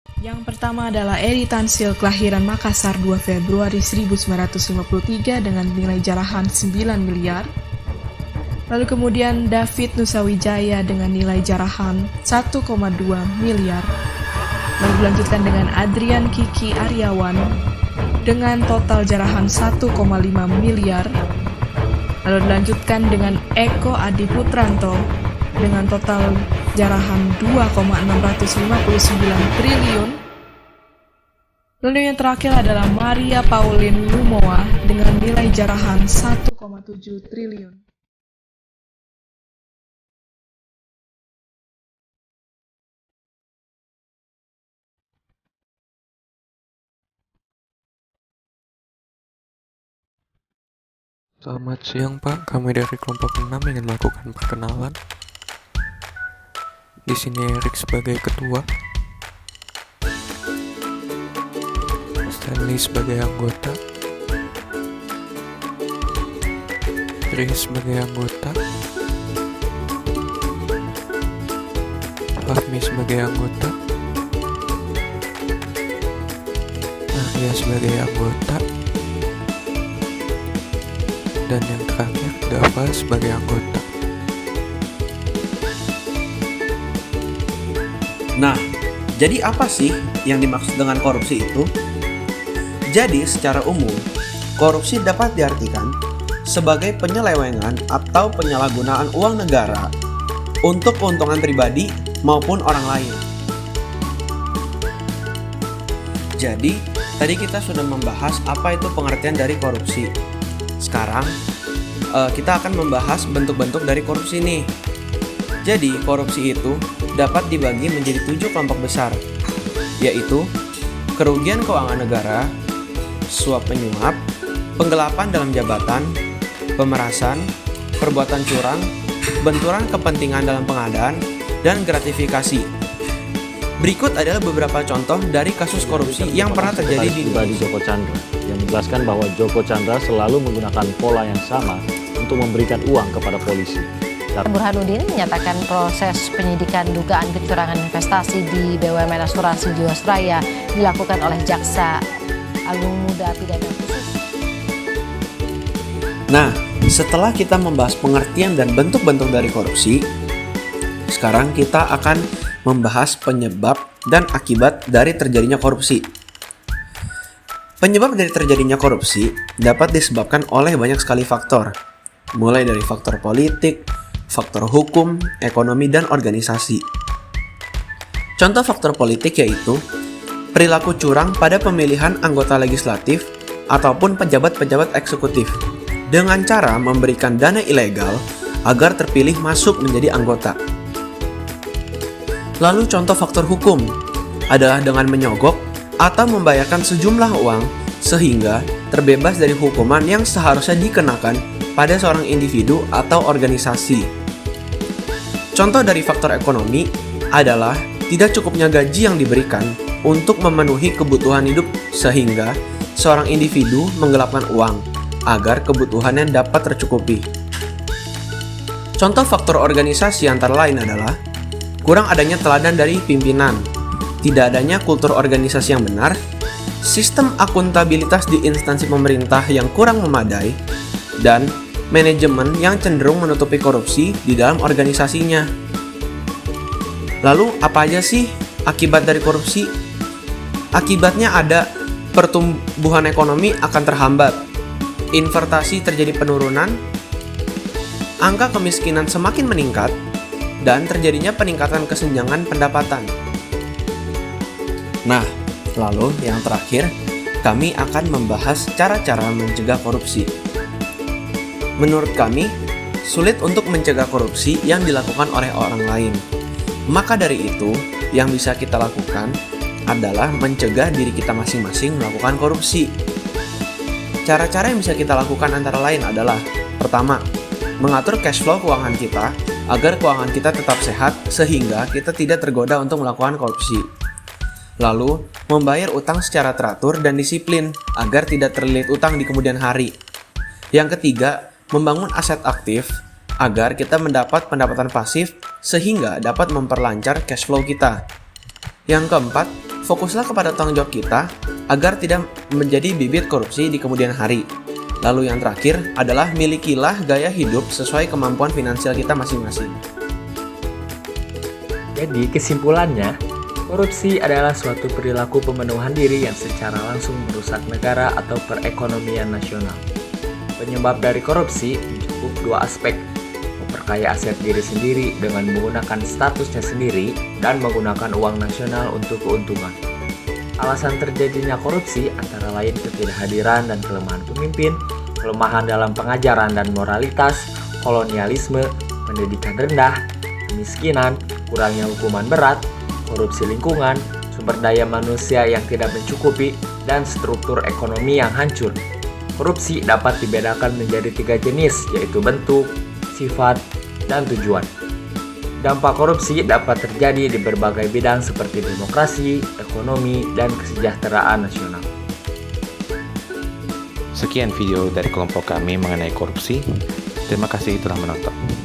Yang pertama adalah Eri Tansil, kelahiran Makassar 2 Februari 1953 dengan nilai jarahan 9 miliar. Lalu kemudian David Nusawijaya dengan nilai jarahan 1,2 miliar. Lalu dilanjutkan dengan Adrian Kiki Aryawan dengan total jarahan 1,5 miliar. Lalu dilanjutkan dengan Eko Adi Putranto dengan total jarahan 2,659 triliun. Lalu yang terakhir adalah Maria Pauline Lumowa dengan nilai jarahan 1,7 triliun. Selamat siang Pak, kami dari kelompok 6 ingin melakukan perkenalan. Di sini Erik sebagai ketua, Stanley sebagai anggota, Tri sebagai anggota, Fahmi sebagai anggota, Arya sebagai anggota, dan yang terakhir Dava sebagai anggota. Nah, jadi apa sih yang dimaksud dengan korupsi itu? Jadi, secara umum, korupsi dapat diartikan sebagai penyelewengan atau penyalahgunaan uang negara untuk keuntungan pribadi maupun orang lain. Jadi, tadi kita sudah membahas apa itu pengertian dari korupsi. Sekarang, kita akan membahas bentuk-bentuk dari korupsi nih. Jadi, korupsi itu dapat dibagi menjadi 7 kelompok besar, yaitu kerugian keuangan negara, suap menyuap, penggelapan dalam jabatan, pemerasan, perbuatan curang, benturan kepentingan dalam pengadaan, dan gratifikasi. Berikut adalah beberapa contoh dari kasus korupsi yang pernah terjadi di Indonesia. Joko Chandra yang menjelaskan bahwa Joko Chandra selalu menggunakan pola yang sama untuk memberikan uang kepada polisi. Burhanuddin menyatakan proses penyidikan dugaan kecurangan investasi di BUMN Asuransi Jiwasraya dilakukan oleh Jaksa Agung Muda Pidana Khusus. Nah, setelah kita membahas pengertian dan bentuk-bentuk dari korupsi, sekarang kita akan membahas penyebab dan akibat dari terjadinya korupsi. Penyebab dari terjadinya korupsi dapat disebabkan oleh banyak sekali faktor, mulai dari faktor politik, faktor hukum, ekonomi, dan organisasi. Contoh faktor politik yaitu perilaku curang pada pemilihan anggota legislatif ataupun pejabat-pejabat eksekutif dengan cara memberikan dana ilegal agar terpilih masuk menjadi anggota. Lalu contoh faktor hukum adalah dengan menyogok atau membayarkan sejumlah uang sehingga terbebas dari hukuman yang seharusnya dikenakan pada seorang individu atau organisasi. Contoh dari faktor ekonomi adalah tidak cukupnya gaji yang diberikan untuk memenuhi kebutuhan hidup sehingga seorang individu menggelapkan uang agar kebutuhannya dapat tercukupi. Contoh faktor organisasi antara lain adalah kurang adanya teladan dari pimpinan, tidak adanya kultur organisasi yang benar, sistem akuntabilitas di instansi pemerintah yang kurang memadai, dan manajemen yang cenderung menutupi korupsi di dalam organisasinya. Lalu apa aja sih akibat dari korupsi? Akibatnya ada pertumbuhan ekonomi akan terhambat, investasi terjadi penurunan, angka kemiskinan semakin meningkat, dan terjadinya peningkatan kesenjangan pendapatan. Nah, lalu yang terakhir, kami akan membahas cara-cara mencegah korupsi. Menurut kami, sulit untuk mencegah korupsi yang dilakukan oleh orang lain. Maka dari itu, yang bisa kita lakukan adalah mencegah diri kita masing-masing melakukan korupsi. Cara-cara yang bisa kita lakukan antara lain adalah: pertama, mengatur cash flow keuangan kita agar keuangan kita tetap sehat sehingga kita tidak tergoda untuk melakukan korupsi. Lalu, membayar utang secara teratur dan disiplin agar tidak terlilit utang di kemudian hari. Yang ketiga, membangun aset aktif agar kita mendapat pendapatan pasif sehingga dapat memperlancar cash flow kita. Yang keempat, fokuslah kepada tanggung jawab kita agar tidak menjadi bibit korupsi di kemudian hari. Lalu yang terakhir adalah milikilah gaya hidup sesuai kemampuan finansial kita masing-masing. Jadi kesimpulannya, korupsi adalah suatu perilaku pemenuhan diri yang secara langsung merusak negara atau perekonomian nasional. Penyebab dari korupsi mencakup dua aspek, memperkaya aset diri sendiri dengan menggunakan statusnya sendiri dan menggunakan uang nasional untuk keuntungan. Alasan terjadinya korupsi antara lain ketidakhadiran dan kelemahan pemimpin, kelemahan dalam pengajaran dan moralitas, kolonialisme, pendidikan rendah, kemiskinan, kurangnya hukuman berat, korupsi lingkungan, sumber daya manusia yang tidak mencukupi, dan struktur ekonomi yang hancur. Korupsi dapat dibedakan menjadi 3 jenis, yaitu bentuk, sifat, dan tujuan. Dampak korupsi dapat terjadi di berbagai bidang seperti demokrasi, ekonomi, dan kesejahteraan nasional. Sekian video dari kelompok kami mengenai korupsi. Terima kasih telah menonton.